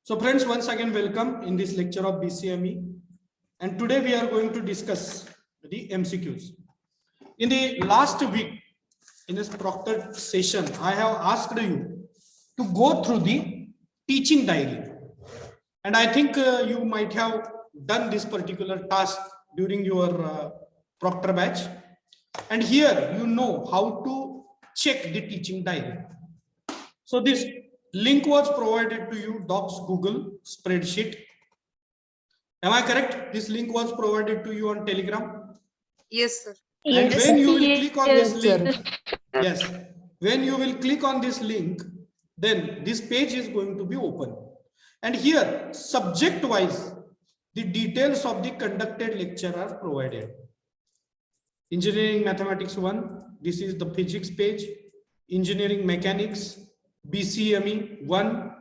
So friends, once again welcome in this lecture of BCME, and today we are going to discuss the MCQs. In the last week, in this proctored session, I have asked you to go through the teaching diary, and I think you might have done this particular task during your proctor batch, and here you know how to check the teaching diary. So this link was provided to you, Docs, Google, spreadsheet. Am I correct? This link was provided to you on Telegram. Yes, sir. And Yes, when you will click on this sir. link, yes, when you will click on this link, then this page is going to be open. And here, subject wise, the details of the conducted lecture are provided. Engineering Mathematics 1, this is the physics page. Engineering Mechanics, BCME 1,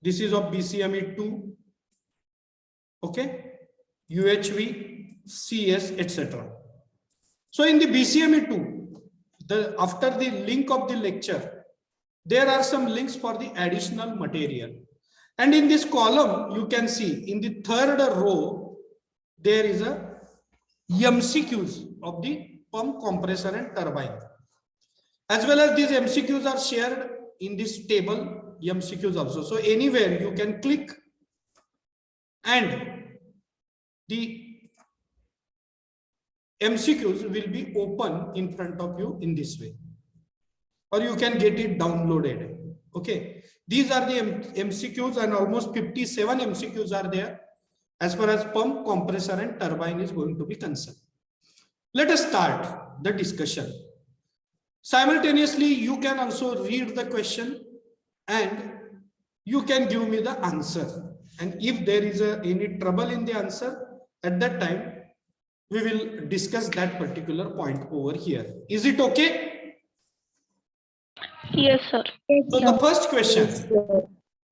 this is of BCME 2, okay, UHV, CS, etc. So in the BCME 2, after the link of the lecture, there are some links for the additional material. And in this column, you can see in the third row, there is a MCQs of the pump, compressor and turbine. As well as these MCQs are shared in this table, MCQs also. So anywhere you can click and the MCQs will be open in front of you in this way, or you can get it downloaded. Okay, these are the MCQs, and almost 57 MCQs are there as far as pump, compressor and turbine is going to be concerned. Let us start the discussion. Simultaneously, you can also read the question and you can give me the answer. And if there is any trouble in the answer, at that time, we will discuss that particular point over here. Is it okay? Yes, sir. So the first question,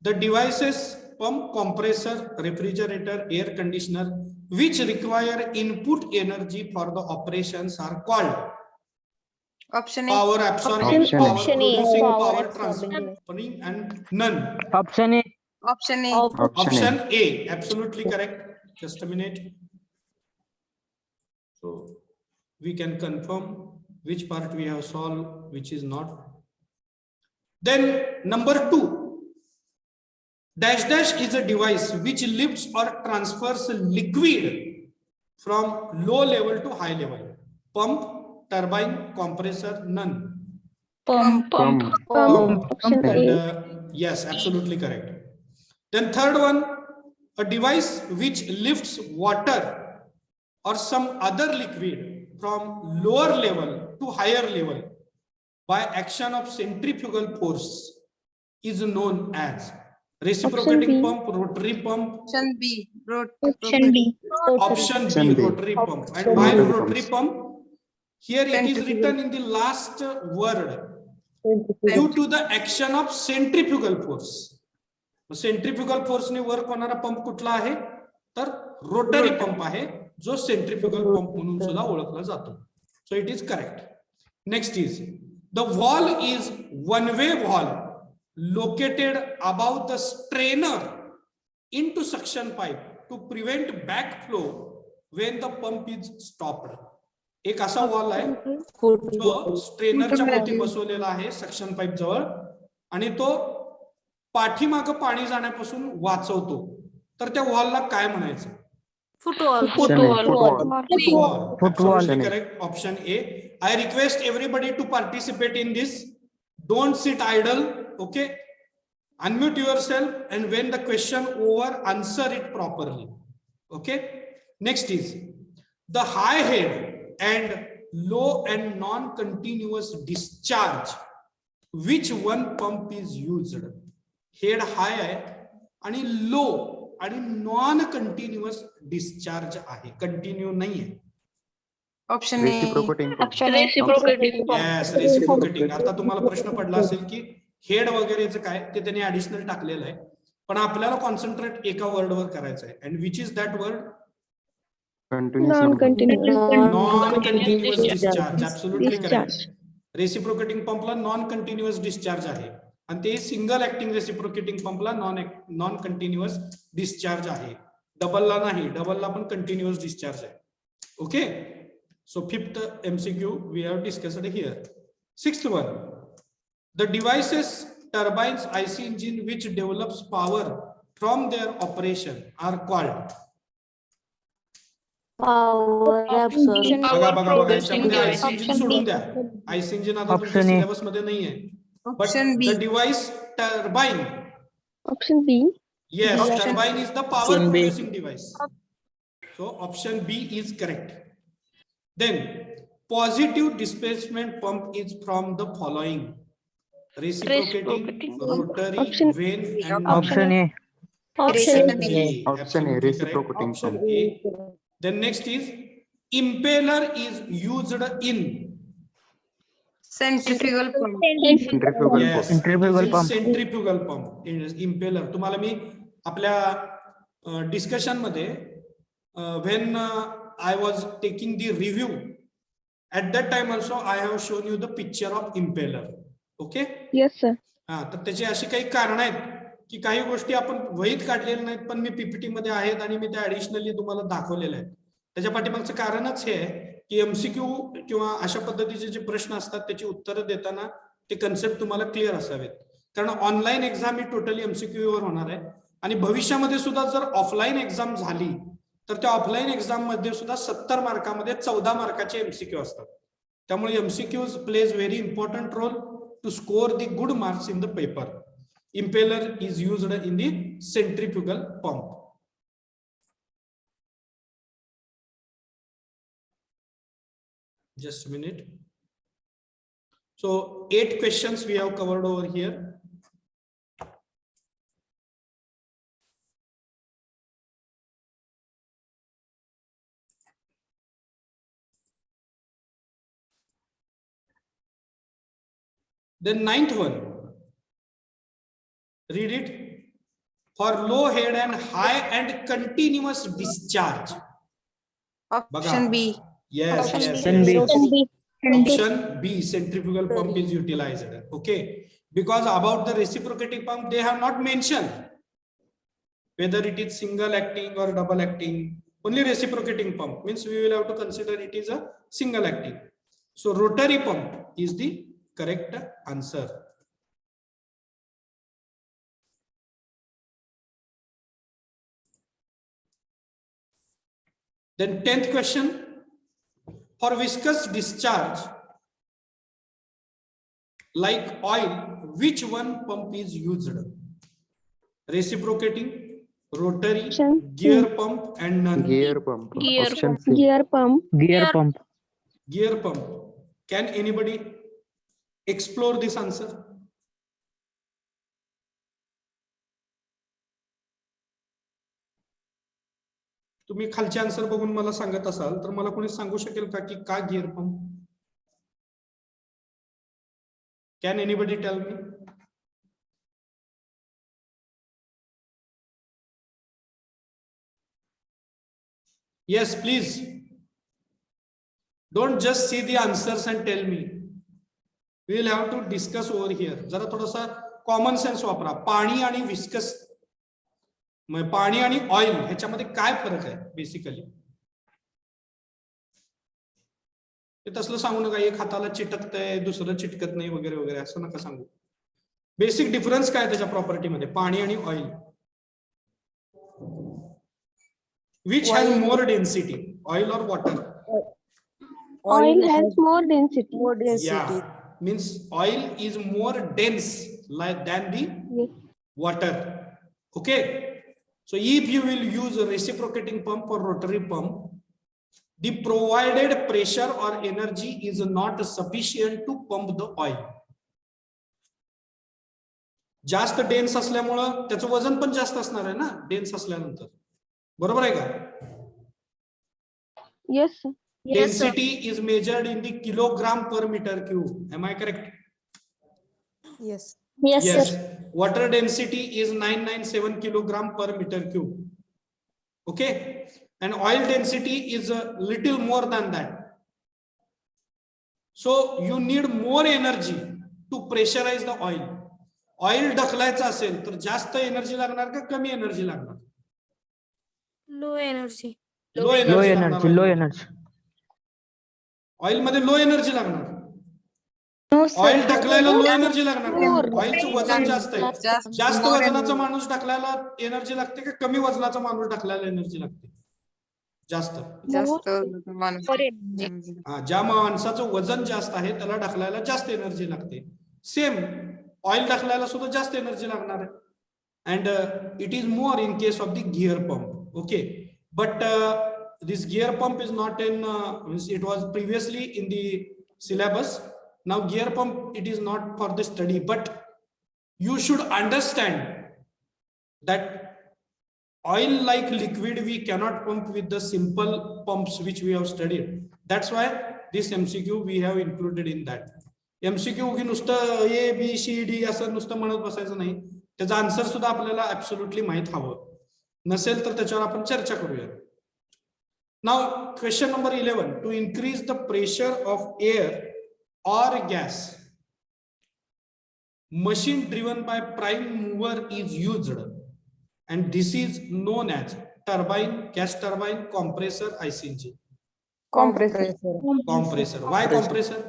the devices, pump, compressor, refrigerator, air conditioner, which require input energy for the operations are called Option A. power absorbing, Option- power option A, producing, power power absorbing. transferring, and none. Option A. Option A. Option A, absolutely correct. Just a minute. So we can confirm which part we have solved, which is not. Then number 2, dash dash is a device which lifts or transfers liquid from low level to high level. Pump, turbine, compressor, none. Pump. Option And A. yes, absolutely correct. Then third one, a device which lifts water or some other liquid from lower level to higher level by action of centrifugal force is known as reciprocating B. pump, rotary pump. Option B. Option B. Option B, Option B. rotary pump. And Option why B. rotary pump? Here it is Centrifugal. written in the last word, due to the action of centrifugal force. Centrifugal फोर्सने work होणारा pump कुठला आहे तर rotary pump आहे, जो centrifugal pump म्हणून सुद्धा ओळखला जातो. सो it is correct. Next is the valve is one way valve located above the strainer into suction pipe to prevent backflow when the pump is stopped. एक असा वॉल आहे जो स्ट्रेनरच्या भोवती बसवलेला आहे सक्शन पाईप जवळ, आणि तो पाठीमागं पाणी जाण्यापासून वाचवतो. तर त्या वॉलला काय म्हणायचं? Footwall. Absolutely correct. Option A. I request everybody to participate in this. Don't sit idle. Okay. Unmute yourself, and when the question over, answer it properly. Okay. Next is the high head and low and non-continuous discharge. Which one pump is used? Head high आहे आणि लो आणि non continuous discharge आहे, continue नाहीये. Option A. Yes, reciprocating. आता तुम्हाला प्रश्न पडला असेल की हेड वगैरेचं काय, ते त्यांनी ऍडिशनल टाकलेलं आहे, पण आपल्याला कॉन्सन्ट्रेट एका वर्ड वर करायचं आहे. And which is that word? Non continuous. Non continuous discharge. Absolutely correct. Reciprocating पंपला नॉन कंटिन्युअस डिस्चार्ज आहे, आणि ते सिंगल ऍक्टिंग रेसिप्रोकेटिंग पंपला नॉन कंटिन्युअस डिस्चार्ज आहे. डबलला नाही, डबलला पण कंटिन्युअस डिस्चार्ज आहे. Okay, so fifth MCQ we have discussed here. Sixth one, the devices, turbines, IC engine which develops power from their operation are called. बघा याच्यामध्ये IC engine सोडून द्या. IC engine आता तुमच्या सिलेबस मध्ये नाहीये. But Option B. the device turbine. Option B. Yes, Option- turbine is the power Option B. producing device. So option B is correct. Then positive displacement pump is from the following: reciprocating, Reciprocating. rotary, Option- vane, and Option A. Option A. A. Option A, Absolutely correct. reciprocating Option pump. A. Then next is impeller is used in. Centrifugal pump. Centrifugal Yes, pump. Centrifugal it is pump. centrifugal pump. It is impeller. तुम्हाला मी आपल्या discussion मध्ये when I was taking the review, at that time also I have shown you the picture of impeller. Okay. Yes, sir. हा, तर त्याची अशी काही कारण आहेत की काही गोष्टी आपण वहीत काढलेल्या नाहीत, पण मी पीपीटी मध्ये आहेत आणि मी त्या ऍडिशनली तुम्हाला दाखवलेल्या आहेत. त्याच्या पाठीमागचं कारणच हे आहे की MCQ किंवा अशा पद्धतीचे जे प्रश्न असतात त्याची उत्तरं देताना ते कन्सेप्ट तुम्हाला क्लिअर असावेत. कारण ऑनलाईन एक्झाम ही टोटली MCQ वर होणार आहे आणि भविष्यामध्ये सुद्धा जर ऑफलाईन एक्झाम झाली तर त्या ऑफलाईन एक्झाम मध्ये सुद्धा 70 मार्कामध्ये 14 मार्काचे MCQ असतात. त्यामुळे MCQs plays very important role to score the good marks in the paper. Impeller is used in the centrifugal pump. Just a minute. So 8 questions we have covered over here. Then ninth one, read it. For low head and high and continuous discharge. Option B. Yes, yes, Option yes, B. yes. Option B, centrifugal pump is utilized. Okay, because about the reciprocating pump, they have not mentioned whether it is single acting or double acting. Only reciprocating pump means we will have to consider it is a single acting. So rotary pump is the correct answer. Then 10th question. For viscous discharge like oil, which one pump is used? Reciprocating, rotary, Option gear pump, and none. Gear pump. Gear Option pump. C. Gear pump. Gear pump. Gear pump. Can anybody explore this answer? तुम्ही खालचे answer बघून मला सांगत असाल तर मला कोणी सांगू शकेल का की का gear pump? Can anybody tell me? Yes, please. Don't just see the answers and tell me. We will have to discuss over here. जरा थोडासा कॉमन सेन्स वापरा. पाणी आणि विस्कस, पाणी आणि ऑइल ह्याच्यामध्ये काय फरक आहे बेसिकली? ते तसलं सांगू नका एक हाताला चिटकतंय दुसरं चिटकत नाही वगैरे वगैरे असं नका सांगू. बेसिक डिफरन्स काय त्याच्या प्रॉपर्टी मध्ये पाणी आणि oil? Which has more density, oil or water? Oil has more density. More density. Yeah, means oil is more dense than the Yes. water. Okay, so if you will use a reciprocating pump or rotary pump, the provided pressure or energy is not sufficient to pump the oil. जास्त dense असल्यामुळं त्याचं वजन पण जास्त असणार आहे ना dense असल्यानंतर, बरोबर आहे का? Yes, sir. Density is measured in the kilogram per meter cube. Am I correct? Yes. Yes, Yes. sir. Water density is 997 kilogram per meter cube. Okay. And oil density is a little more than that. So you need more energy to pressurize the oil. Oil ढकलायचं असेल तर जास्त energy लागणार का कमी energy लागणार? Low energy. Low low energy energy, low energy. Oil मध्ये low energy लागणार. No, sir. ऑइल ढकलायला लो एनर्जी लागणार. More. ऑइलचं वजन जास्त आहे. जास्त वजनाचा माणूस ढकलायला एनर्जी लागते का कमी वजनाचा माणूस ढकलायला एनर्जी लागते? जास्त. जास्त माणूस. ज्या माणसाचं वजन जास्त आहे त्याला ढकलायला जास्त एनर्जी लागते. सेम ऑइल ढकलायला सुद्धा जास्त एनर्जी लागणार आहे. And it is more in case of the gear pump. Okay, but this gear pump is not in it was previously in the syllabus. Now gear pump, it is not for the study, but you should understand that oil like liquid we cannot pump with the simple pumps which we have studied. That's why this MCQ we have included in that. MCQ की नुसतं A B C D असं नुसतं म्हणत बसायचं नाही, त्याचा answer सुद्धा आपल्याला ऍब्सोल्युटली माहित हवं. नसेल तर त्याच्यावर आपण चर्चा करूया. Now question number 11, to increase the pressure of air or gas, machine driven by prime mover is used and this is known as turbine, gas turbine, compressor, IC engine. Compressor. Compressor. Why compressor?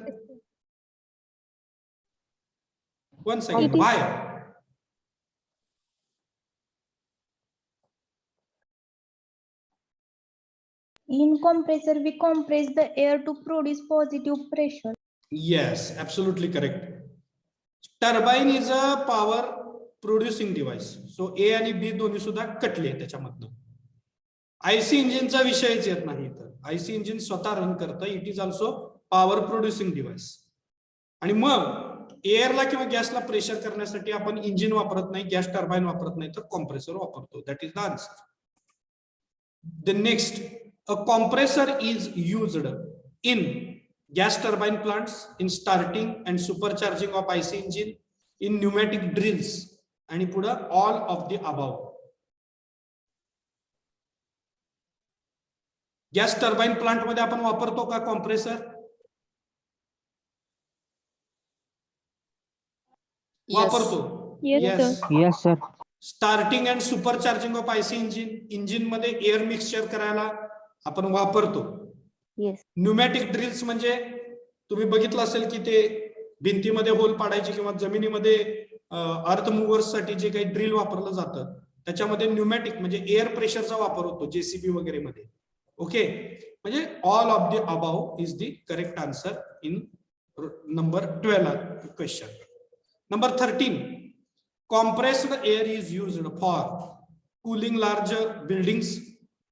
One second. Why? In compressor, we compress the air to produce positive pressure. Yes, absolutely correct. Turbine is a power producing device. So A आणि B दोन्ही सुद्धा कटले त्याच्यामधनं. IC इंजिनचा विषयच येत नाही. तर IC engine स्वतः रन करतं. It is also power producing device. आणि मग एअरला किंवा गॅसला प्रेशर करण्यासाठी आपण इंजिन वापरत नाही, गॅस टर्बाइन वापरत नाही, तर कॉम्प्रेसर वापरतो. That is the answer. The next, a compressor is used in gas turbine plants, in starting and supercharging of IC engine, in pneumatic drills, आणि पुढं all of the above. Gas turbine plant मध्ये आपण वापरतो का compressor? वापरतो. Yes, sir. Yes, sir. Starting and supercharging of IC engine मध्ये air mixture करायला आपण वापरतो. Yes. न्यूमॅटिक ड्रिल्स म्हणजे तुम्ही बघितलं असेल की ते भिंतीमध्ये होल पाडायचे किंवा जमिनीमध्ये अर्थ मुव्हर्स साठी जे काही ड्रिल वापरलं जातं त्याच्यामध्ये न्यूमॅटिक म्हणजे एअर प्रेशरचा वापर होतो JCB वगैरे मध्ये. ओके, म्हणजे all of the above is the correct answer in number 12 question. Number 13, compressed air is used for cooling larger buildings,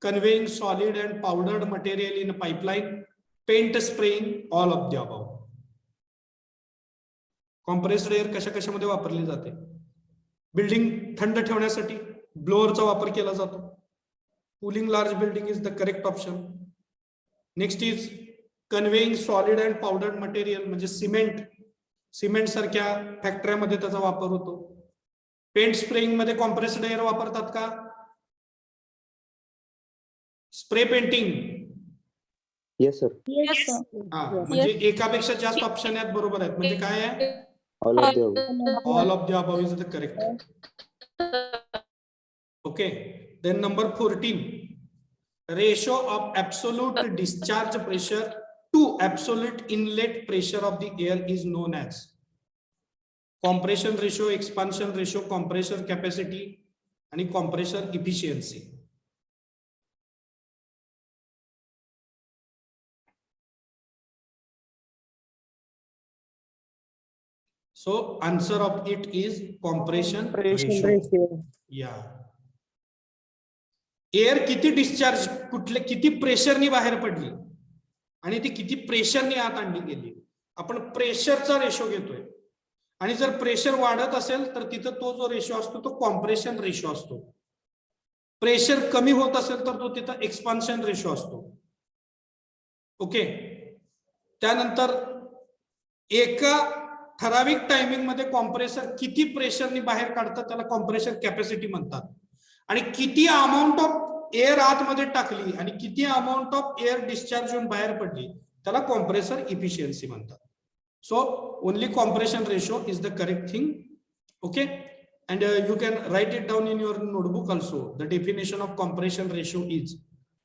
conveying solid and powdered material in a pipeline, paint spraying, all of the above. Compressed air कशा कशामध्ये वापरली जाते? Building थंड ठेवण्यासाठी ब्लोअरचा वापर केला जातो. Cooling large building is the correct option. Next is conveying solid and powdered material म्हणजे सिमेंट सारख्या फॅक्टरीमध्ये त्याचा वापर होतो. पेंट स्प्रेइंग मध्ये कॉम्प्रेस्ड एअर वापरतात का? Spray painting. Yes, sir. Yes, sir. म्हणजे एकापेक्षा जास्त ऑप्शन आहेत. बरोबर आहेत. म्हणजे काय आहे? All of the above. All of the above is the correct. Okay. Then number 14, ratio of absolute discharge pressure to absolute inlet pressure of the air is known as compression ratio, expansion ratio, compressor capacity, and compressor efficiency. So answer of it is compression ratio. Yeah. Air किती discharge किती प्रेशरनी बाहेर पडली आणि ती किती प्रेशरनी आत आणली गेली. आपण प्रेशरचा रेशो घेतोय आणि जर प्रेशर वाढत असेल तर तिथं तो जो रेशो असतो तो कॉम्प्रेशन रेशो असतो. प्रेशर कमी होत असेल तर तो तिथं एक्सपान्शन रेशो असतो. ओके, त्यानंतर एका ठराविक टायमिंग मध्ये कॉम्प्रेसर किती प्रेशरनी बाहेर काढतात त्याला कॉम्प्रेशन कॅपॅसिटी म्हणतात. आणि किती अमाऊंट ऑफ एअर आतमध्ये टाकली आणि किती अमाऊंट ऑफ एअर डिस्चार्ज होऊन बाहेर पडली त्याला कॉम्प्रेसर इफिशियन्सी म्हणतात. So only compression ratio is the correct thing Okay, and you can write it down in your notebook also. The definition of compression ratio is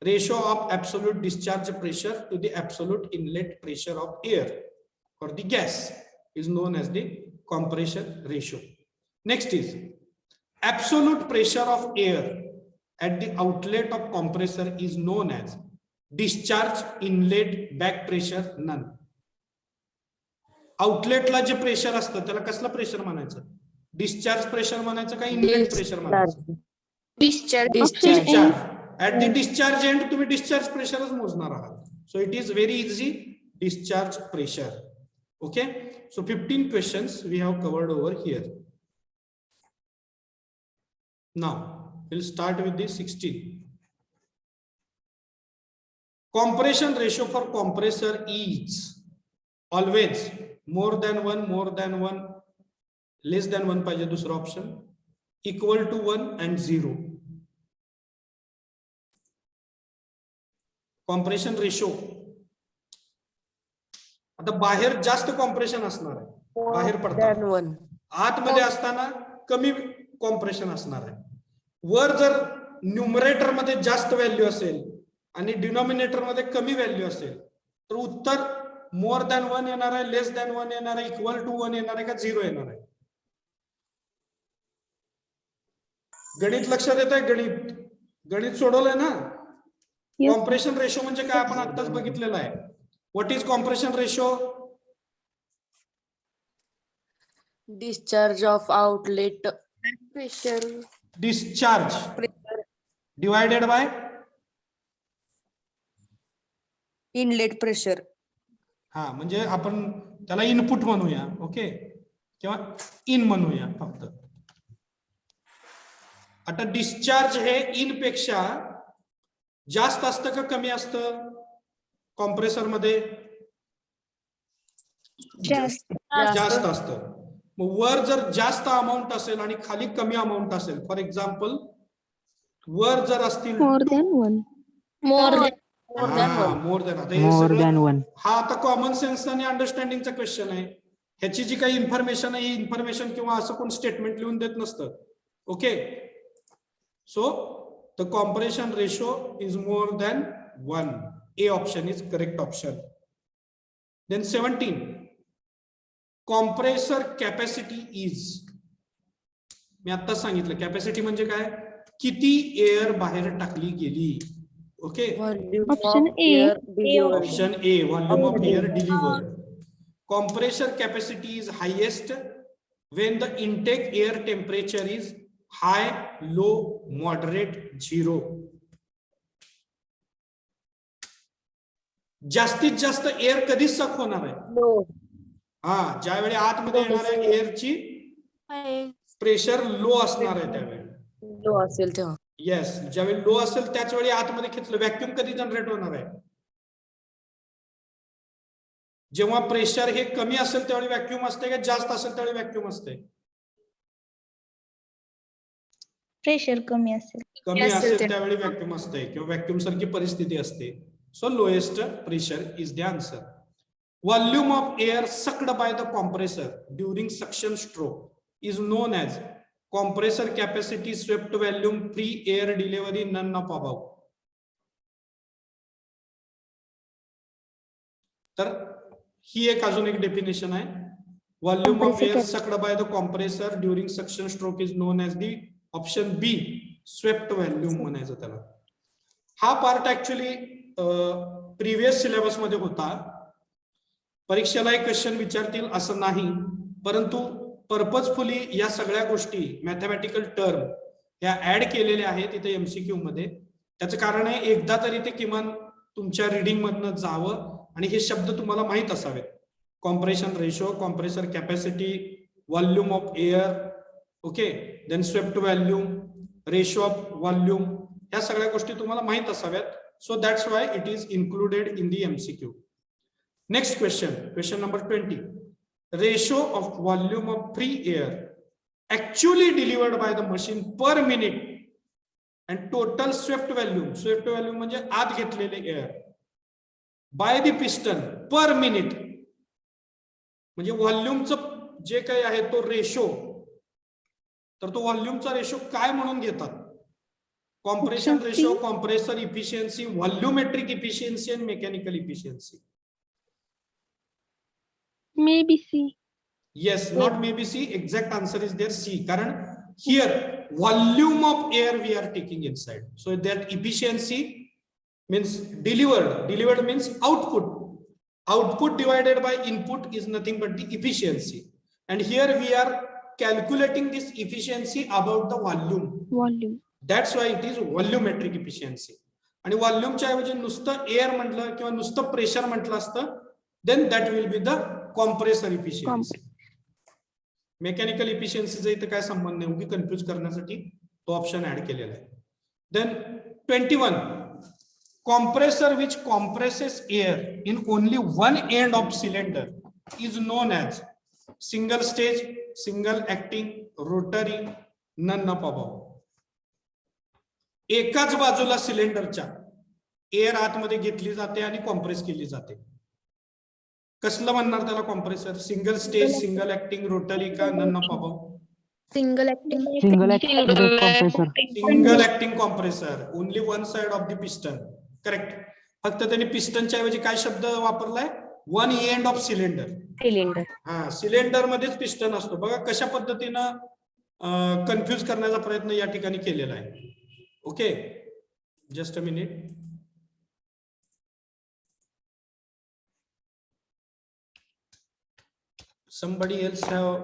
ratio of absolute discharge pressure to the absolute inlet pressure of air or the gas is known as the compression ratio. Next is absolute pressure of air at the outlet of compressor is known as discharge inlet back pressure none. आउटलेटला J pressure असतं त्याला कसलं pressure म्हणायचं? Discharge pressure म्हणायचं का inlet pressure म्हणायचं? Discharge. At the discharge and तुम्ही discharge प्रेशरच मोजणार आहात. सो it is very easy. Discharge pressure. Okay, so 15 questions we have covered over here. Now we'll start with the 16. Compression ratio for compressor is always more than 1, more than 1, less than 1 पाहिजे दुसरा option, equal to 1 and 0. Compression ratio. आता बाहेर जास्त compression असणार आहे, बाहेर पडताना. आतमध्ये असताना कमी कॉम्प्रेशन असणार आहे. वर जर न्यूमरेटर मध्ये जास्त व्हॅल्यू असेल आणि डिनॉमिनेटर मध्ये कमी व्हॅल्यू असेल तर उत्तर मोर दॅन 1 येणार आहे, लेस दॅन 1 येणार आहे, इक्वल टू 1 येणार आहे का 0 येणार आहे? गणित लक्षात येत आहे? गणित सोडवलंय ना? कॉम्प्रेशन रेशो म्हणजे काय आपण आताच बघितलेलं आहे. What is compression ratio? discharge of outlet pressure discharge divided by inlet pressure. हा, म्हणजे आपण त्याला इनपुट म्हणूया. ओके, किंवा इन म्हणूया फक्त. आता डिस्चार्ज हे इन पेक्षा जास्त असतं का कमी असतं कॉम्प्रेसर मध्ये? जास्त असतं. मग वर जर जास्त अमाऊंट असेल आणि खाली कमी अमाऊंट असेल, फॉर एक्झाम्पल वर जर असतील More than 1. More than. More than. आता हे सगळं हा आता कॉमन सेन्स आणि अंडरस्टँडिंगचा क्वेश्चन आहे. ह्याची जी काही इन्फॉर्मेशन आहे ही इन्फॉर्मेशन किंवा असं कोण स्टेटमेंट लिहून देत नसतं. Okay, so the compression ratio is more than 1. A option is correct option. Then 17 compressor capacity is. मी आता सांगितलं कॅपॅसिटी म्हणजे काय, किती एअर बाहेर टाकली गेली. Okay, Option A. Option A volume of air delivered. Compressor capacity is highest when the intake air temperature is high, low, moderate, 0. जास्तीत जास्त एअर कधी सक होणार आहे? हा, ज्यावेळी आतमध्ये येणाऱ्या एअरची प्रेशर लो असणार आहे त्यावेळी. लो असेल तेव्हा. येस, ज्यावेळी लो असेल त्याच वेळी आतमध्ये खेचलं. व्हॅक्यूम कधी जनरेट होणार आहे? जेव्हा प्रेशर हे कमी असेल त्यावेळी व्हॅक्यूम असते का जास्त असेल त्यावेळी व्हॅक्यूम असते? प्रेशर कमी असेल. कमी असेल त्यावेळी व्हॅक्यूम असते किंवा व्हॅक्यूम सारखी परिस्थिती असते. So lowest pressure is the answer. Volume of air sucked by the compressor during suction stroke is known as compressor capacity, swept volume, free air delivery, none of above. तर ही एक अजून एक definition आहे. Volume of air sucked by the compressor during suction stroke is known as the option B swept volume म्हणायचं त्याला. हा part actually previous syllabus मध्ये होता. परीक्षेला एक क्वेश्चन विचारतील असं नाही, परंतु पर्पजफुली या सगळ्या गोष्टी मॅथमॅटिकल टर्म या ऍड केलेल्या आहेत इथे एमसीक्यू मध्ये. त्याचं कारण आहे एकदा तरी ते किमान तुमच्या रिडिंग मधनं जावं आणि हे शब्द तुम्हाला माहित असावेत. Compression ratio, compressor capacity, volume of air, okay, then swept volume, ratio of volume, या सगळ्या गोष्टी तुम्हाला माहित असाव्यात. So that's why it is included in the MCQ. Next question, question number 20. Ratio of volume of free air actually delivered by the machine per minute and total swept volume म्हणजे आत घेतलेले air by the piston per minute म्हणजे व्हॉल्यूमचं जे काही आहे तो ratio तर तो व्हॉल्यूमचा ratio काय म्हणून घेतात? Compression Option C. Ratio, compressor efficiency, volumetric efficiency आणि mechanical efficiency. Maybe C. Yes, not maybe C. Exact answer is there C. कारण here volume of air we are taking inside. So that efficiency means delivered. Delivered means output. Output divided by input is nothing but the efficiency. And here we are calculating this efficiency about the volume. Volume. That's why it is volumetric efficiency. आणि व्हॉल्यूमच्या ऐवजी नुसतं air म्हटलं किंवा नुसतं pressure म्हटलं असतं, then that will be the compressor efficiency. Mechanical इफिशियन्सीचा इथं काय संबंध नाही, उगी कन्फ्युज करण्यासाठी तो ऑप्शन ऍड केलेला आहे. Then 21, compressor which compresses air in only one end of cylinder is known as single stage, single acting, rotary, none of above. एकाच बाजूला सिलेंडरच्या एअर आतमध्ये घेतली जाते आणि कॉम्प्रेस केली जाते. कसलं म्हणणार त्याला compressor? Single stage, single acting, rotary का none of above? Single acting. Single acting compressor. Only one side of the piston. Correct. फक्त त्यांनी पिस्टनच्या ऐवजी काय शब्द वापरलाय? One end of cylinder. हा, सिलेंडर मध्येच पिस्टन असतो. बघा कशा पद्धतीनं कन्फ्युज करण्याचा प्रयत्न या ठिकाणी केलेला आहे. Okay, just a minute. Somebody else have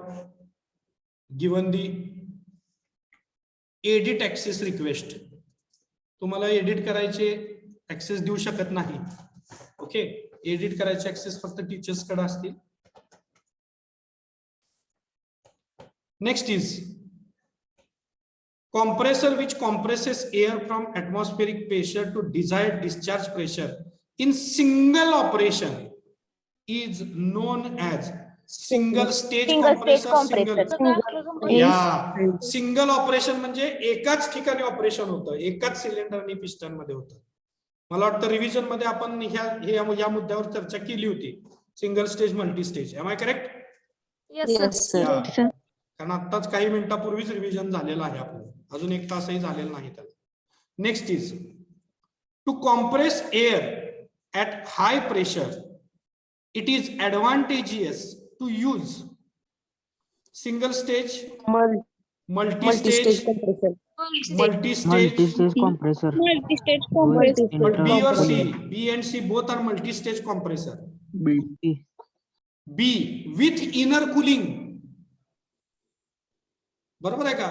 given the edit access request. तुम्हाला एडिट करायचे ऍक्सेस देऊ शकत नाही. ओके, एडिट करायचे ऍक्सेस फक्त टीचर्स कडे असतील. Next is compressor which compresses air from atmospheric pressure to desired discharge pressure in single operation is known as single stage compressor. Single operation म्हणजे एकाच ठिकाणी ऑपरेशन होतं, एकाच सिलेंडर आणि पिस्टन मध्ये होतं. मला वाटतं रिव्हिजन मध्ये आपण या मुद्द्यावर चर्चा केली होती. Single stage, multi stage. Am I correct? Yes, sir. कारण आत्ताच काही मिनिटापूर्वीच रिव्हिजन झालेलं आहे आपलं, अजून एक तासही झालेला नाही त्याला. Next is to compress air at high pressure it is advantageous to use single stage, multi stage, multi stage compressor. Multi-stage compressor. B or C? B and C both are multi-stage compressor. B with inner cooling. बरोबर आहे का?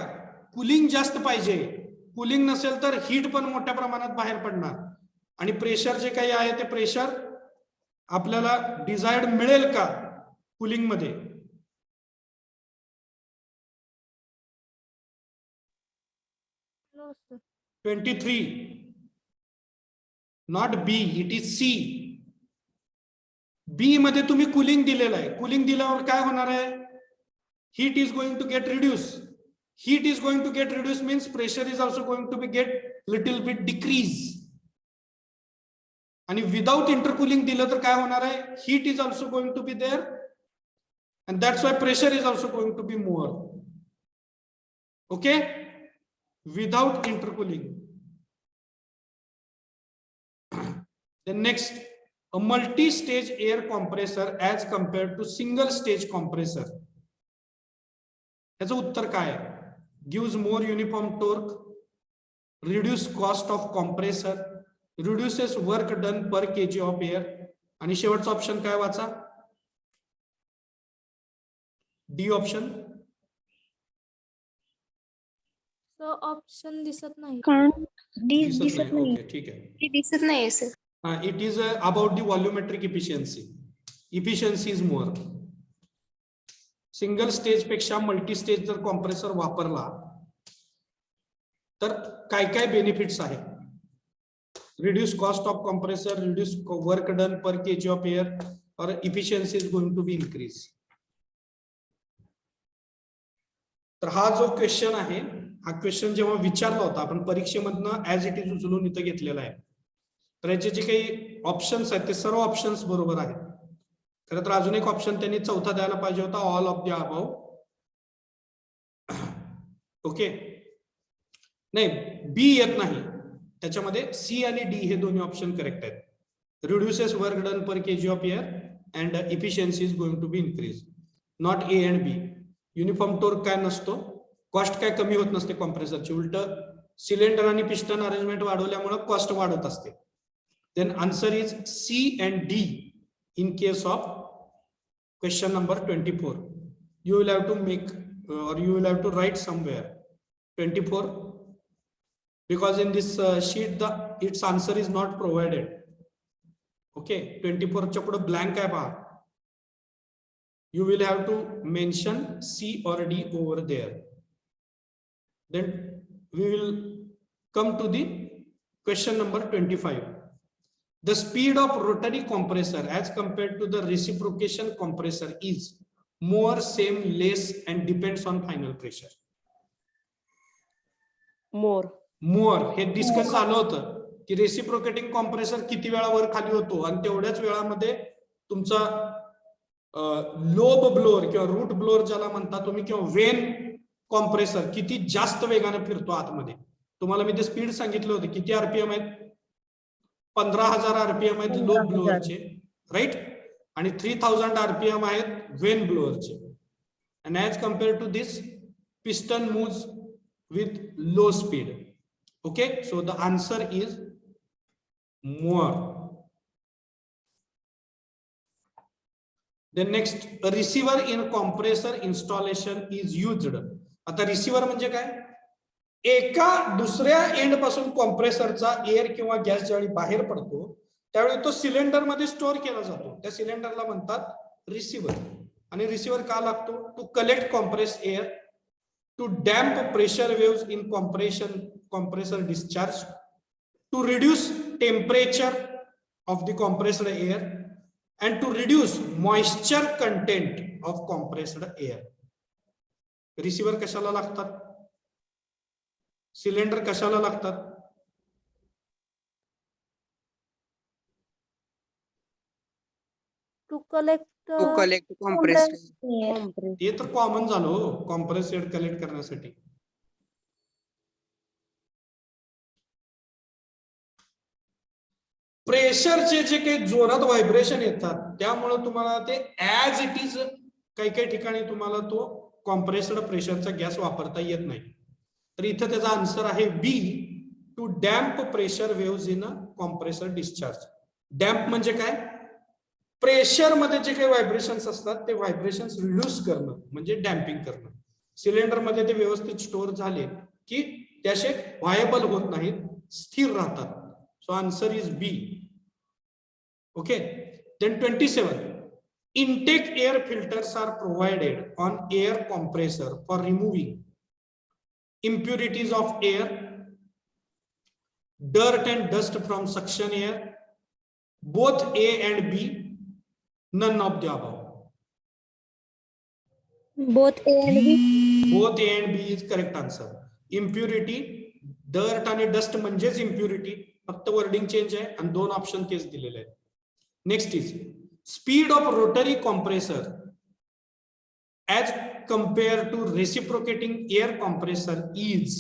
Cooling जास्त पाहिजे. Cooling नसेल तर heat पण मोठ्या प्रमाणात बाहेर पडणार आणि प्रेशर जे काही आहे ते प्रेशर आपल्याला डिझायर्ड मिळेल का कूलिंग मध्ये? No, sir. 23. Not B, it is C. B मध्ये तुम्ही कूलिंग दिलेलं आहे. कूलिंग दिल्यावर काय होणार आहे? Heat is going to get reduced. Heat is going to get reduced means pressure is also going to be get little bit decrease. आणि without intercooling दिलं तर काय होणार आहे? Heat is also going to be there and that's why pressure is also going to be more. Okay? Without intercooling. Then next, a multi-stage air compressor as compared to single stage compressor. याचं उत्तर काय आहे? Gives more uniform torque, reduce cost of compressor, reduces work done per kg of air. आणि शेवटचा option काय वाचा? D option. So option दिसत नाही. दिसत नाही. ओके, ठीक आहे. ते दिसत नाही sir. It is about the volumetric efficiency. Efficiency is more. Single stage पेक्षा मल्टी स्टेज जर कॉम्प्रेसर वापरला तर काय काय बेनिफिट्स आहेत? Reduce cost of compressor, reduce work done per kg of air और efficiency is going to be increase. तर हा जो क्वेश्चन आहे, हा क्वेश्चन जेव्हा विचारला होता आपण परीक्षेमधनं ऍज इट इज उचलून इथं घेतलेला आहे. तर याचे जे काही ऑप्शन्स आहेत ते सर्व ऑप्शन्स बरोबर आहेत. खरं तर अजून एक ऑप्शन त्यांनी चौथा द्यायला पाहिजे होता, all of the above. Okay, नाही बी येत नाही त्याच्यामध्ये, सी आणि डी हे दोन्ही ऑप्शन करेक्ट आहेत. Reduces work done per kg of air and efficiency is going to be increase, not A and B. Uniform torque काय नसतो, कॉस्ट काय कमी होत नसते कॉम्प्रेसरची, उलट सिलेंडर आणि पिस्टन अरेंजमेंट वाढवल्यामुळे कॉस्ट वाढत असते. Then answer is C and D in case of question number 24. You will have to make or you will have to write somewhere 24, because in this sheet its answer is not provided. Okay, 24 च्या पुढे blank आहे पहा. You will have to mention C or D over there. Then we will come to the question number 25. The speed of rotary compressor as compared to the reciprocation compressor is more, same, less and depends on final pressure. More हे discuss झालं होतं की reciprocating compressor किती वेळा वर खाली होतो आणि तेवढ्याच वेळामध्ये तुमचा लोब ब्लोअर किंवा रूट ब्लोअर ज्याला म्हणता तुम्ही किंवा वेन कॉम्प्रेसर किती जास्त वेगाने फिरतो आतमध्ये. तुम्हाला मी ते स्पीड सांगितलं होतं, किती आरपीएम आहेत, 15,000 आरपीएम आहेत लोब ब्लोअरचे, राईट, आणि 3000 आरपीएम आहेत वेन ब्लोअरचे. And as compare to this piston moves with low speed. Okay, so the answer is more. Then next, receiver in compressor installation is used. आता receiver म्हणजे काय, एका दुसऱ्या एंड पासून कॉम्प्रेसरचा एअर किंवा गॅस ज्यावेळी बाहेर पडतो त्यावेळी तो सिलेंडर मध्ये स्टोअर केला जातो, त्या सिलेंडरला म्हणतात रिसिव्हर. आणि रिसिव्हर का लागतो, to collect compress air, to damp pressure waves in compressor discharge, to reduce temperature of the compressed air and to reduce moisture content of compressed air. Receiver कशाला लागतात, सिलेंडर कशाला लागतात, टू कलेक्ट compressed. हे तर common झालं हो, compress air collect करण्यासाठी. प्रेशरचे जे काही जोरात व्हायब्रेशन येतात त्यामुळे तुम्हाला ते ऍज इट इज काही काही ठिकाणी तुम्हाला तो कॉम्प्रेस्ड प्रेशरचा गॅस वापरता येत नाही. तर इथं त्याचा आन्सर आहे B, to damp pressure waves in a compressor discharge. Damp म्हणजे काय, प्रेशर मध्ये जे काही व्हायब्रेशन्स असतात ते व्हायब्रेशन्स रिड्यूस करणं म्हणजे डॅम्पिंग करणं. सिलेंडर मध्ये ते व्यवस्थित स्टोअर झाले की त्याचे व्हायबल होत नाहीत, स्थिर राहतात. So answer is B. Okay, then 27, intake air filters are provided on air compressor for removing impurities of air, dirt and dust from suction air, both A and B, none of the above. Both A and B. Both A and B is correct answer. Impurity, dirt आणि dust म्हणजेच impurity, फक्त wording change आहे आणि दोन option case दिलेले आहेत. Next is speed of rotary compressor as compared to reciprocating air compressor is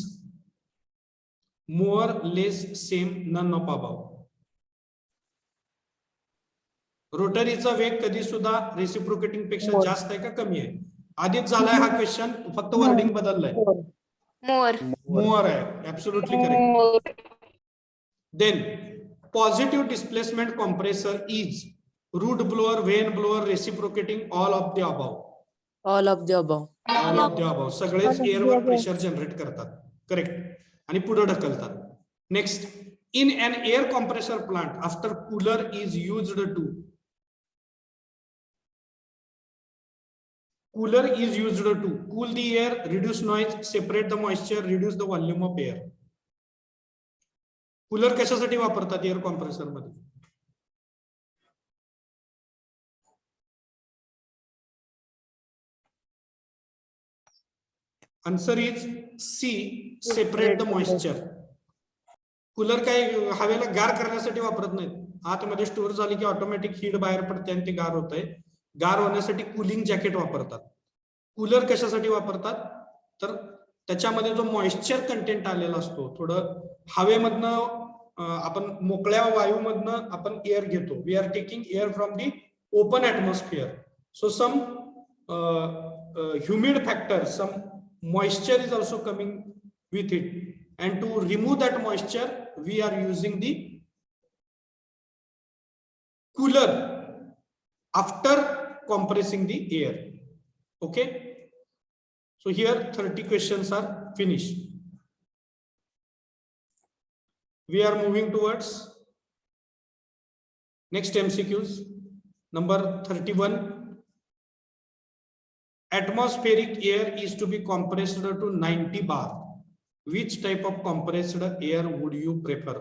more, less, same, none of above. रोटरीचा वेग कधी सुद्धा रेसिप्रोकेटिंग पेक्षा जास्त आहे का कमी आहे? आधीच झालाय हा क्वेश्चन, फक्त वर्डिंग बदललाय. मोर आहे, absolutely correct. Then positive displacement compressor is root blower, vane blower, reciprocating, all of the above. All of the above. All of the above, सगळेच एअरवर प्रेशर जनरेट करतात, करेक्ट, आणि पुढे ढकलतात. Next, in an air compressor plant after cooler is used to, cooler is used to cool the air, reduce noise, separate the moisture, reduce the volume of air. Cooler कशासाठी वापरतात air compressor मध्ये? Answer is C, separate the moisture. Cooler काय हवेला गार करण्यासाठी वापरत नाहीत, आतमध्ये स्टोअर झाली की ऑटोमॅटिक हीट बाहेर पडते आणि ते गार होतंय. गार होण्यासाठी कूलिंग जॅकेट वापरतात. कूलर कशासाठी वापरतात तर त्याच्यामध्ये जो मॉइश्चर कंटेंट आलेला असतो, थोडं हवेमधनं आपण मोकळ्या वायूमधनं आपण एअर घेतो. We are taking air from the open atmosphere. So some humid factor, some moisture is also coming with it, and to remove that moisture we are using the cooler after compressing the air. Okay, so here 30 questions are finished. We are moving towards next MCQs. Number 31. Atmospheric air is to be compressed to 90 bar. Which type of compressed air would you prefer?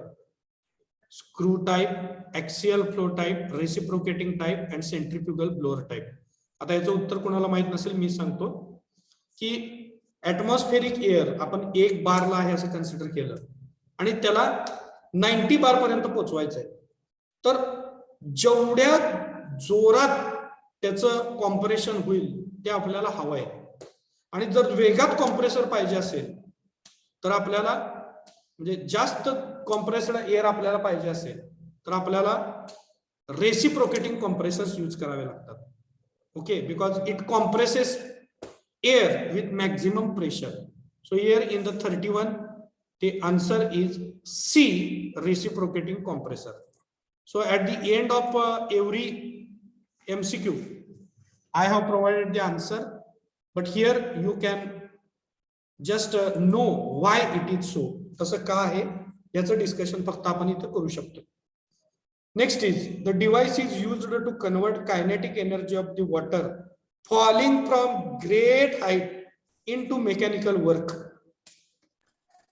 Screw type, axial flow type, reciprocating type, and centrifugal blower type. आता याचं उत्तर कोणाला माहित नसेल मी सांगतो की atmospheric air आपण 1 बारला आहे असं कन्सिडर केलं आणि त्याला 90 बार पर्यंत पोहोचवायचं आहे. तर जेवढ्या जोरात त्याचं कॉम्प्रेशन होईल ते आपल्याला हवं आहे. आणि जर वेगात कॉम्प्रेसर पाहिजे असेल तर आपल्याला म्हणजे जास्त कॉम्प्रेस्ड एअर आपल्याला पाहिजे असेल तर आपल्याला रेसिप्रोकेटिंग कॉम्प्रेसर्स यूज करावे लागतात. Okay, because it compresses air with maximum pressure. So here in the 31 the answer is C, reciprocating compressor. So at the end of every MCQ I have provided the answer, but here you can just know why it is so. तसं का आहे याचं discussion फक्त आपण इथं करू शकतो. Next is the device is used to convert kinetic energy of the water falling from great height into mechanical work.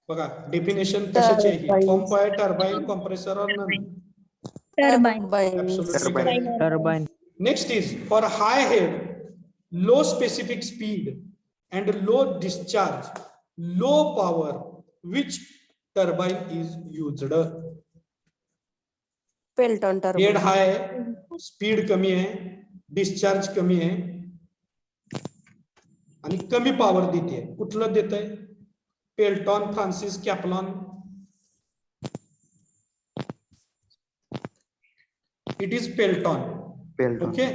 बघा डेफिनेशन कशाची आहे? पंप आहे, turbine, compressor or none? Turbine. Absolutely correct. Turbine. Next is for high head, low specific speed and low discharge, low power, which turbine is used? Pelton turbine. Head high आहे, speed कमी आहे, discharge कमी आहे आणि कमी power देते. कुठलं देत आहे? Pelton, Francis, Kaplan. It is Pelton. Okay,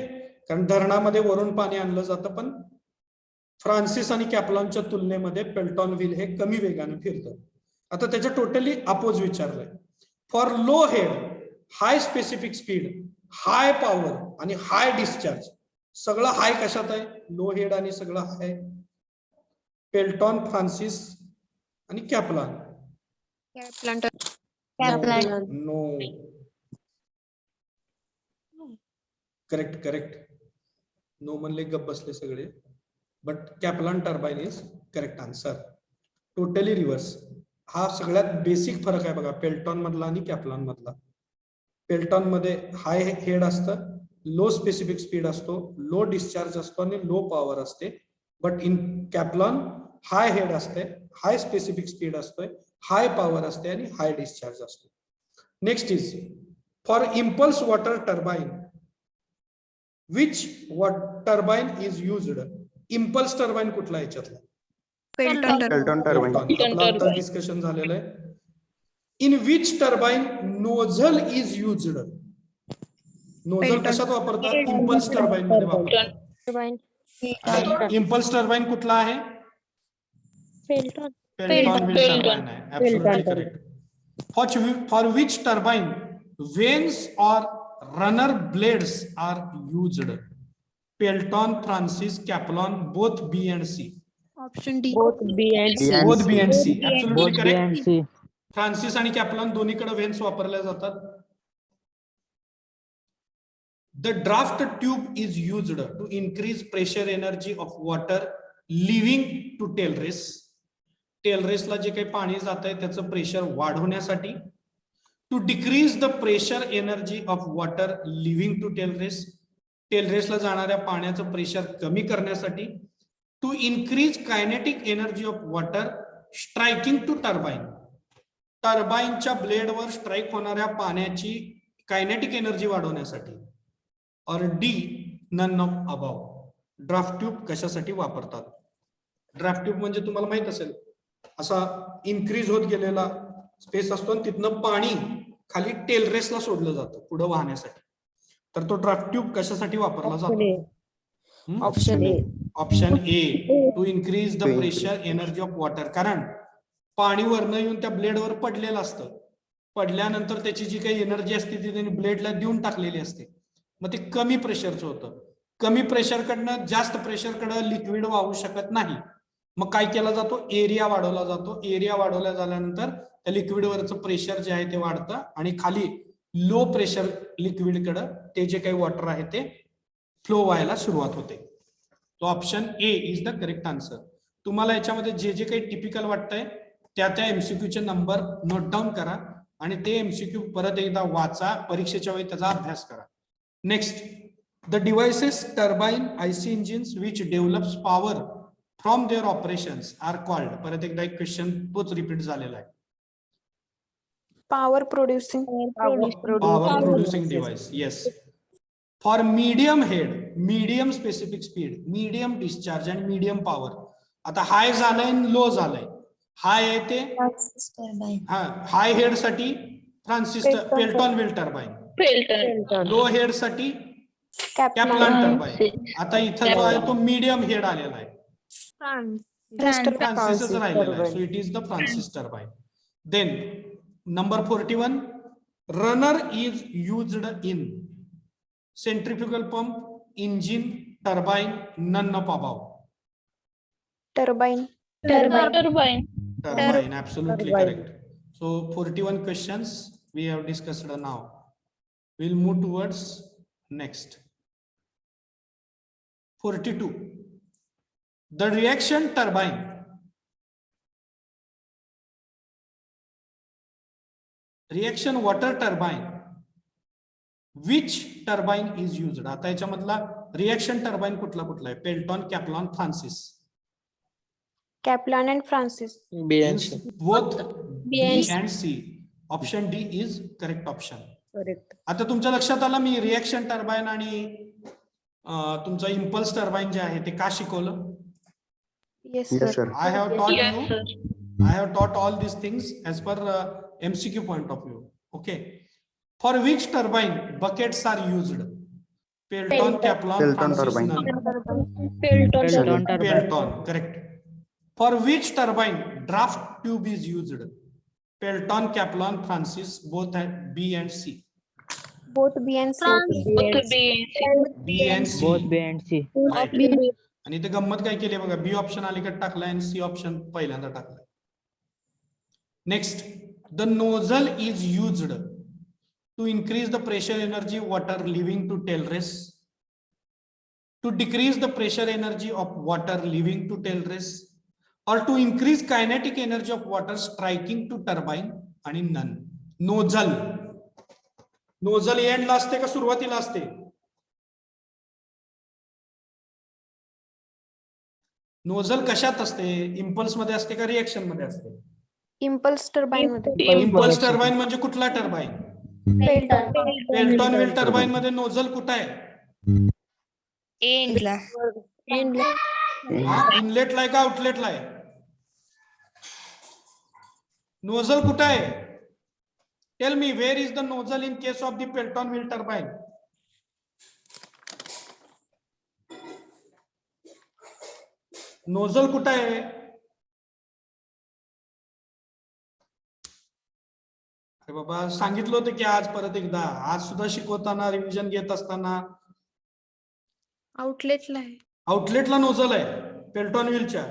कारण धरणामध्ये वरून पाणी आणलं जातं, पण फ्रान्सिस आणि कॅपलॉनच्या तुलनेमध्ये पेल्टॉन व्हील हे कमी वेगाने फिरतं. आता त्याच्या टोटली अपोज विचारलंय. For low head, high specific speed, high power आणि हाय डिस्चार्ज. सगळं हाय कशात आहे? लो हेड आणि सगळं हाय. पेल्टॉन, फ्रान्सिस आणि कॅपलॉन. No, correct. नो म्हणले गप बसले सगळे, but Kaplan turbine is correct answer. Totally reverse. हा सगळ्यात बेसिक फरक आहे बघा पेल्टॉन मधला आणि कॅपलॉन मधला. पेल्टॉन मध्ये हाय हेड असतं, लो स्पेसिफिक स्पीड असतो, लो डिस्चार्ज असतो आणि लो पॉवर असते. But in Kaplan high head असते, हाय स्पेसिफिक स्पीड असतोय, हाय पॉवर असते आणि हाय डिस्चार्ज असतो. Next is for impulse water turbine, which turbine is used? Impulse turbine कुठला याच्यातला? Pelton turbine. डिस्कशन झालेलं आहे. In which turbine nozzle is used? Nozzle कशात वापरतात? इम्पल्स टर्बाइन मध्ये वापरतात. इम्पल्स टर्बाइन कुठला आहे? पेल्टॉन व्हील टर्बाइन आहे. Absolutely correct. For which turbine vanes or runner blades are used? Pelton, Francis, Kaplan, both B and C. Option D. Both B and C. Both B and C. Absolutely Both B correct. and C. Francis आणि Kaplan दोन्हीकडे vanes वापरल्या जातात. The draft tube is used to increase pressure energy of water living to tail race. Tail रेसला जे काही पाणी जात आहे त्याचं प्रेशर वाढवण्यासाठी. To decrease the pressure energy of water living to tail race, tail रेसला जाणाऱ्या पाण्याचं प्रेशर कमी करण्यासाठी. To increase kinetic energy of water striking to turbine, टर्बाइनच्या ब्लेडवर स्ट्राईक होणाऱ्या पाण्याची कायनेटिक एनर्जी वाढवण्यासाठी. और D, none of above. Draft tube कशासाठी वापरतात? ड्राफ्ट ट्यूब म्हणजे तुम्हाला माहित असेल असा इन्क्रीज होत गेलेला स्पेस असतो आणि तिथनं पाणी खाली टेलरेसला सोडलं जातं पुढे वाहण्यासाठी. तर तो ड्राफ्ट ट्यूब कशासाठी वापरला जातो? Option A. Option A, to increase the pressure energy of water. कारण पाणी वरनं येऊन त्या ब्लेडवर पडलेलं असतं, पडल्यानंतर त्याची जी काही एनर्जी असते ती त्यांनी ब्लेडला देऊन टाकलेली असते, मग ते कमी प्रेशरचं होतं. कमी प्रेशरकडनं जास्त प्रेशरकडं लिक्विड वाहू शकत नाही, मग काय केला जातो? एरिया वाढवला जातो. एरिया वाढवल्या झाल्यानंतर त्या लिक्विडवरचं प्रेशर जे आहे ते वाढतं आणि खाली लो प्रेशर लिक्विडकडं ते जे काही वॉटर आहे ते फ्लो व्हायला सुरुवात होते. तो option A is the correct answer. तुम्हाला याच्यामध्ये जे जे काही टिपिकल वाटतंय त्या एमसीक्यूचे नंबर नोट डाऊन करा आणि ते एमसीक्यू परत एकदा वाचा, परीक्षेच्या वेळी त्याचा अभ्यास करा. Next, the devices turbine IC engines which develops power from their operations are called. परत एकदा एक क्वेश्चन तोच रिपीट झालेला आहे. Power producing. Power producing device, yes. For medium head, medium specific speed, medium discharge and medium power. आता हाय झालंय लो झालंय. हाय आहे ते हाय हेड साठी ट्रान्सिस्टर पेल्टॉन व्हील टर्बाइन, लो हेड साठी कॅप्लान टर्बाइन. आता इथं जो आहे तो मीडियम हेड आलेला आहे, फ्रान्सिसच राहिलेला आहे. So it is the Francis turbine. Then number 41, runner is used in centrifugal pump, engine, turbine, none of above. Turbine. Turbine. Turbine, absolutely correct. So 41 questions we have discussed now. We'll move towards next. 42, the reaction turbine. Reaction water turbine, which turbine is used? आता याच्यामधला reaction turbine कुठला कुठला आहे? पेल्टॉन, कॅप्लॉन, Francis. Kaplan and Francis. Both B and C. Option D is correct option. Correct. आता तुमच्या लक्षात आलं मी reaction turbine आणि तुमचं इम्पल्स टर्बाइन जे आहे ते का शिकवलं? Yes, Yes, sir. sir. I have taught Yes, you. sir. I have taught all these things as per MCQ point of view. Okay. For which turbine buckets are used? Pelton, Kaplan, Pelton Francis, turbine. none. Pelton. Pelton, correct. For which turbine draft tube is used? Pelton, Kaplan, Francis, both at B and C. Both B and C. Both B. B and C. Both B and C. Right. आणि इथे गंमत काय केली बघा, B option अलीकडे टाकलाय आणि सी option पहिल्यांदा टाकलाय. Next, the nozzle is used to increase the pressure energy water living to tailrace, to decrease the pressure energy of water living to tailrace, और to increase kinetic energy of water striking to turbine आणि none. Nozzle, nozzle एंडला असते का सुरुवातीला असते? Nozzle कशात असते? Impulse मध्ये असते का रिएक्शन मध्ये असते? Impulse turbine मध्ये. इम्पल्स टर्बाइन म्हणजे कुठला टर्बाइन? पेल्टॉन व्हील टर्बाइन मध्ये नोझल कुठं आहे? Endला. इनलेटला आहे का आउटलेटला आहे? नोझल कुठं आहे? Tell me, where is the nozzle in case of the Pelton wheel turbine? Nozzle कुठं आहे? अरे बाबा, सांगितलं होतं की आज परत एकदा, आज सुद्धा शिकवताना रिव्हिजन घेत असताना आउटलेटला आहे. आउटलेटला नोझल आहे पेल्टॉन व्हीलच्या.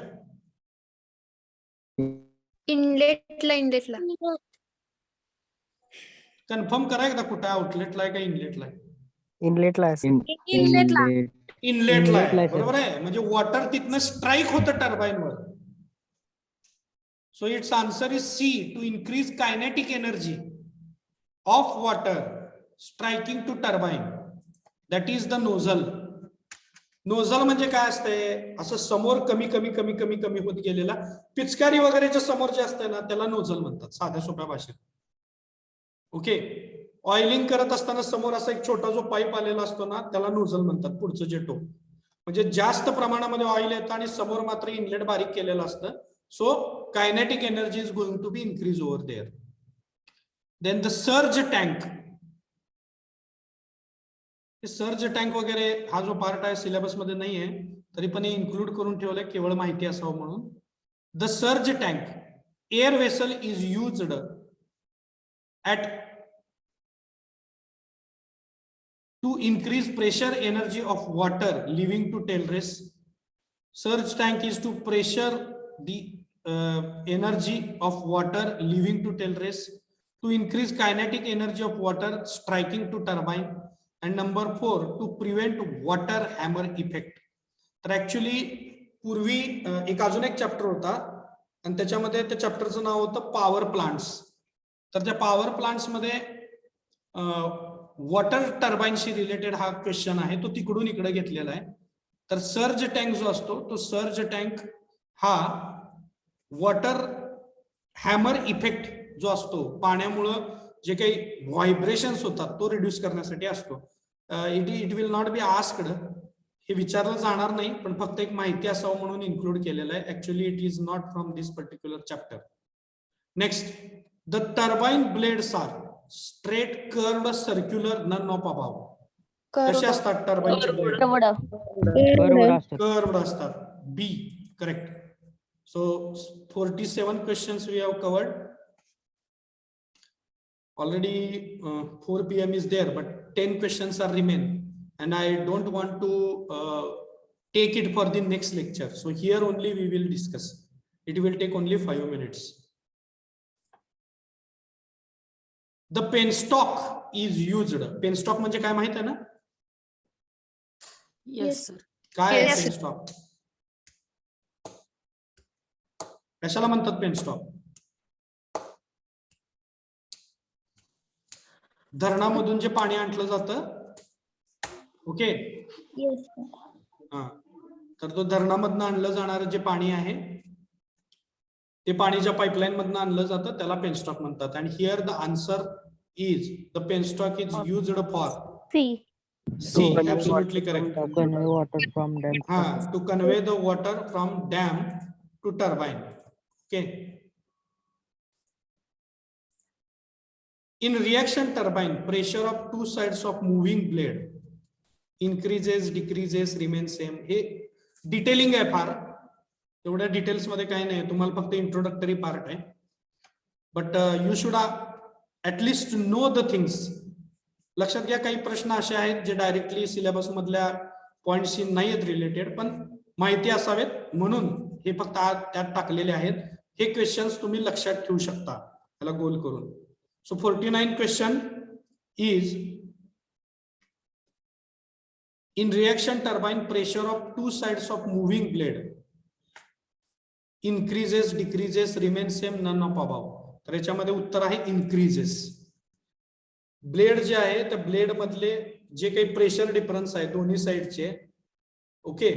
इनलेटला. कन्फर्म करा एकदा कुठं आहे, आउटलेटला आहे का इनलेटला आहे? इनलेटला इनलेटला आहे, Inlet ला आहे, बरोबर आहे. म्हणजे वॉटर तिथनं स्ट्राईक होतं टर्बाइन वर. So it's answer is C, to increase kinetic energy of water striking to turbine, that is the nozzle. Nozzle म्हणजे काय असते? असं समोर कमी कमी कमी कमी कमी होत गेलेला, पिचकारी वगैरेच्या समोर जे असते ना त्याला नोझल म्हणतात साध्या सोप्या भाषेत. ओके. ऑइलिंग करत असताना समोर असा एक छोटा जो पाईप आलेला असतो ना त्याला नोझल म्हणतात. पुढचं जे टोक म्हणजे जास्त प्रमाणामध्ये ऑइल येतं आणि समोर मात्र इनलेट बारीक केलेलं असतं, So kinetic energy is going to be increased over there. Then the surge tank. Surge tank वगैरे हा जो पार्ट आहे सिलेबस मध्ये नाही आहे, तरी पण हे इन्क्लूड करून ठेवलंय केवळ माहिती असावं म्हणून. The surge tank air vessel is used at to increase pressure energy of water living to tailrace. Surge tank is to pressure the energy of water leaving to tailrace, to increase kinetic energy of water striking to turbine, and number 4 to prevent water hammer effect. तर actually पूर्वी एक अजून एक chapter होता आणि त्याच्यामध्ये त्या चॅप्टरचं नाव होतं पॉवर प्लांट्स. तर त्या पॉवर प्लांट्स मध्ये वॉटर टर्बाईनशी रिलेटेड हा क्वेश्चन आहे, तो तिकडून इकडे घेतलेला आहे. तर सर्ज टँक जो असतो तो सर्ज टँक हा वॉटर हॅमर इफेक्ट जो असतो, पाण्यामुळं जे काही व्हायब्रेशन्स होतात तो रिड्यूस करण्यासाठी असतो. It will not be asked, हे विचारलं जाणार नाही, पण फक्त एक माहिती असावं म्हणून इन्क्लूड केलेलं आहे. Actually it is not from this particular chapter. Next, the turbine blades are straight, curved, circular, none of above. कसे असतात टर्बाइनचे ब्लेड? कर्व्ड असतात. B correct. So 47 questions we have covered. Already 4 PM is there, but 10 questions are remain, and I don't want to take it for the next lecture. So here only we will discuss. It will take only 5 minutes. The penstock is used. Penstock म्हणजे काय माहित आहे ना? Yes, sir. काय आहे penstock? कशाला म्हणतात penstock? धरणामधून जे पाणी आणलं जातं, ओके, हा, तर तो धरणामधनं आणलं जाणारं जे पाणी आहे ते पाणीच्या पाईपलाईन मधनं आणलं जातं, त्याला पेनस्टॉक म्हणतात. आणि here the answer is the penstock is used for C. Absolutely correct. Water from dam. हा, to convey the water from dam to turbine. Okay. In reaction turbine, pressure of two sides of moving blade increases, decreases, remains same. Hey detailing आहे फार, एवढ्या details मध्ये काही नाही, तुम्हाला फक्त introductory part आहे. But you should at least know the things. लक्षात घ्या, काही प्रश्न असे आहेत जे डायरेक्टली सिलेबस मधल्या पॉइंटशी नाही आहेत रिलेटेड, पण माहिती असावेत म्हणून हे फक्त त्यात टाकलेले आहेत. हे क्वेश्चन्स तुम्ही लक्षात ठेवू शकता त्याला गोल करून. So 49 question is, in reaction turbine pressure of two sides of moving blade increases, decreases, remain same, none of above. तर याच्यामध्ये उत्तर आहे इन्क्रीजेस. ब्लेड जे आहे त्या ब्लेड मधले जे काही प्रेशर डिफरन्स आहे दोन्ही साइडचे, ओके,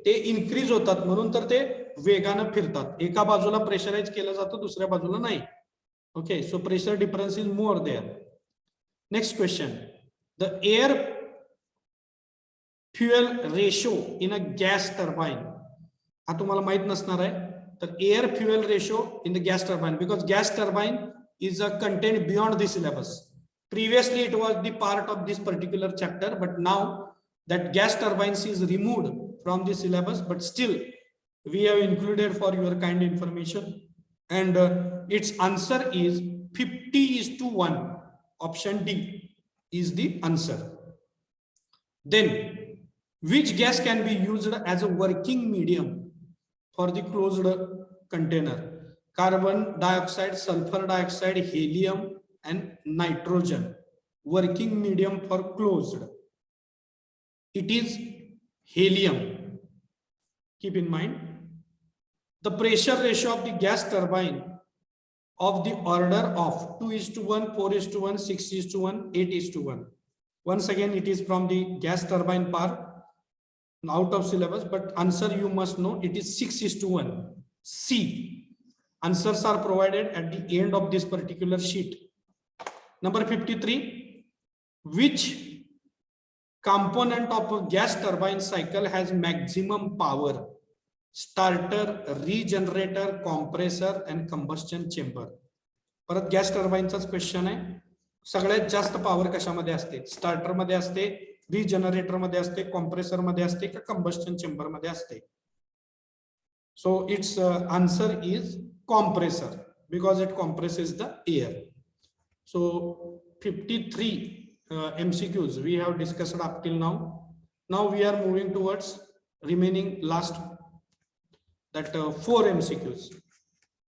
ते इन्क्रीज होतात, म्हणून तर ते वेगानं फिरतात. एका बाजूला प्रेशराइज केलं जातं, दुसऱ्या बाजूला नाही. Okay, so pressure difference is more there. Next question, the air fuel ratio in a gas turbine. हा तुम्हाला माहित नसणार आहे. तर air fuel ratio in the gas turbine, because gas turbine is a content beyond the syllabus. Previously it was the part of this particular chapter, but now that gas turbines is removed from the syllabus, but still we have included for your kind information, and its answer is 50:1. Option D is the answer. Then which gas can be used as a working medium for the closed container? Carbon dioxide, sulfur dioxide, helium and nitrogen. Working medium for closed, it is helium. Keep in mind, the pressure ratio of the gas turbine of the order of 2:1, 4:1, 6:1, 8:1. Once again, it is from the gas turbine part, out of syllabus, but answer you must know, it is 6:1. C. Answers are provided at the end of this particular sheet. Number 53, which component of a gas turbine cycle has maximum power? starter, regenerator, compressor and combustion chamber. परत gas टर्बाईनचाच question आहे. सगळ्यात जास्त power कशामध्ये असते? Starter मध्ये असते, रिजनरेटर मध्ये असते, कॉम्प्रेसर मध्ये असते का कंबस्टन चेंबर मध्ये असते? सो it's answer is compressor because it compresses the air. So 53 MCQs we have discussed up till now. Now we are moving towards remaining last that 4 MCQs.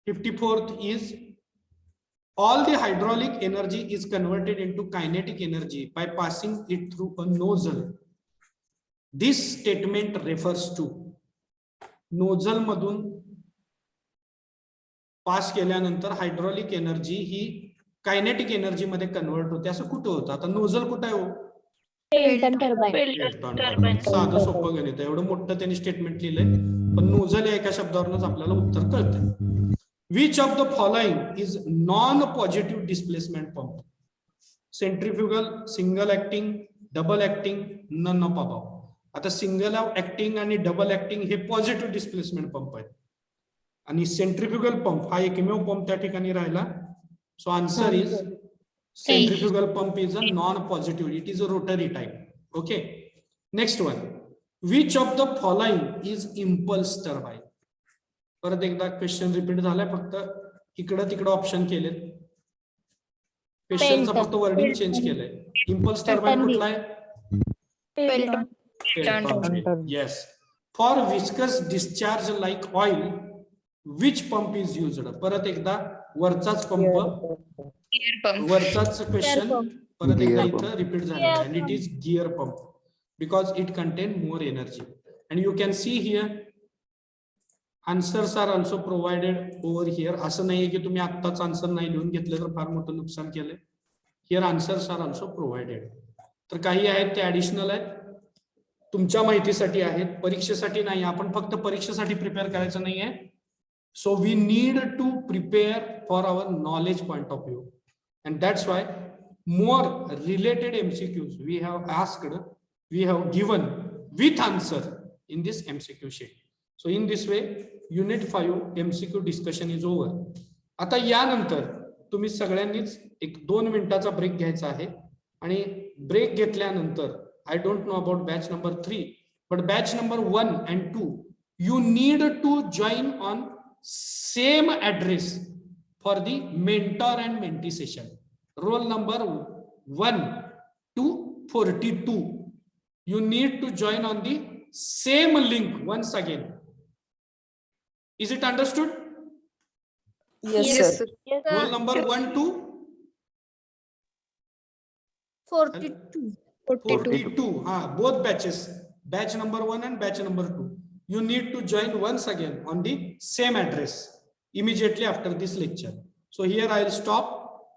54th is all the hydraulic energy is converted into kinetic energy by passing it through a nozzle. This statement refers to nozzle मधून पास केल्यानंतर hydraulic energy ही kinetic energy मध्ये convert होते. असं कुठं होतं? आता nozzle कुठं आहे हो? Pelton turbine. साधं सोपं गणित आहे. एवढं मोठं त्यांनी स्टेटमेंट लिहिलंय, पण नोझल या एका शब्दावरूनच आपल्याला उत्तर कळतंय. Which of the following is non positive displacement pump? Centrifugal, single acting, double acting, none of above. आता सिंगल ऍक्टिंग आणि डबल ऍक्टिंग हे पॉझिटिव्ह डिस्प्लेसमेंट पंप आहेत आणि सेंट्रिफ्युगल पंप हा एकमेव पंप त्या ठिकाणी राहिला. सो answer is centrifugal pump is a non positive, it is a rotary type. Okay, next one. Which of the following is impulse turbine? परत एकदा क्वेश्चन रिपीट झालाय, फक्त इकडं तिकडं ऑप्शन केलेत. क्वेश्चनचं फक्त वर्डिंग चेंज केलंय. इम्पल्स टर्बाइन कुठला आहे? Pelton. Yes. For viscous discharge like oil, which pump is used? परत एकदा वरचाच पंप, Air pump. वरचाच क्वेश्चन परत एकदा Gear इथं रिपीट झालेला आहे. And it is gear pump because it contain more energy. And you can see here answers are also provided over here. असं नाहीये की तुम्ही आत्ताच आन्सर नाही लिहून घेतले तर फार मोठं नुकसान केलंय. Here answers are also provided. तर काही आहेत ते ऍडिशनल आहेत, तुमच्या माहितीसाठी आहेत, परीक्षेसाठी नाही. आपण फक्त परीक्षेसाठी प्रिपेअर करायचं नाहीये. So we need to prepare for our knowledge point of view, and that's why more related MCQs we have asked, we have given with answer in this MCQ sheet. So in this way unit 5 MCQ discussion is over. आता यानंतर तुम्ही सगळ्यांनीच एक 2 मिनिटाचा break घ्यायचा आहे आणि break घेतल्यानंतर I don't know about batch number 3, but batch number 1 and 2, you need to join on same address for the mentor and mentee session. Roll number 1 to 42. You need to join on the same link once again. Is it understood? Yes, sir. Roll number 1 to 42. 42. Both batches, batch number 1 and batch number 2. You need to join once again on the same address immediately after this lecture. So here I'll stop.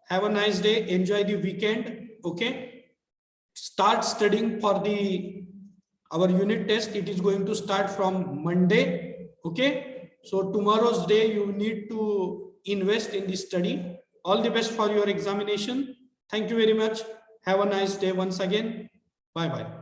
Have a nice day. Enjoy the weekend. Okay. Start studying for our unit test. It is going to start from Monday. Okay. So tomorrow's day you need to invest in the study. All the best for your examination. Thank you very much. Have a nice day once again. Bye bye.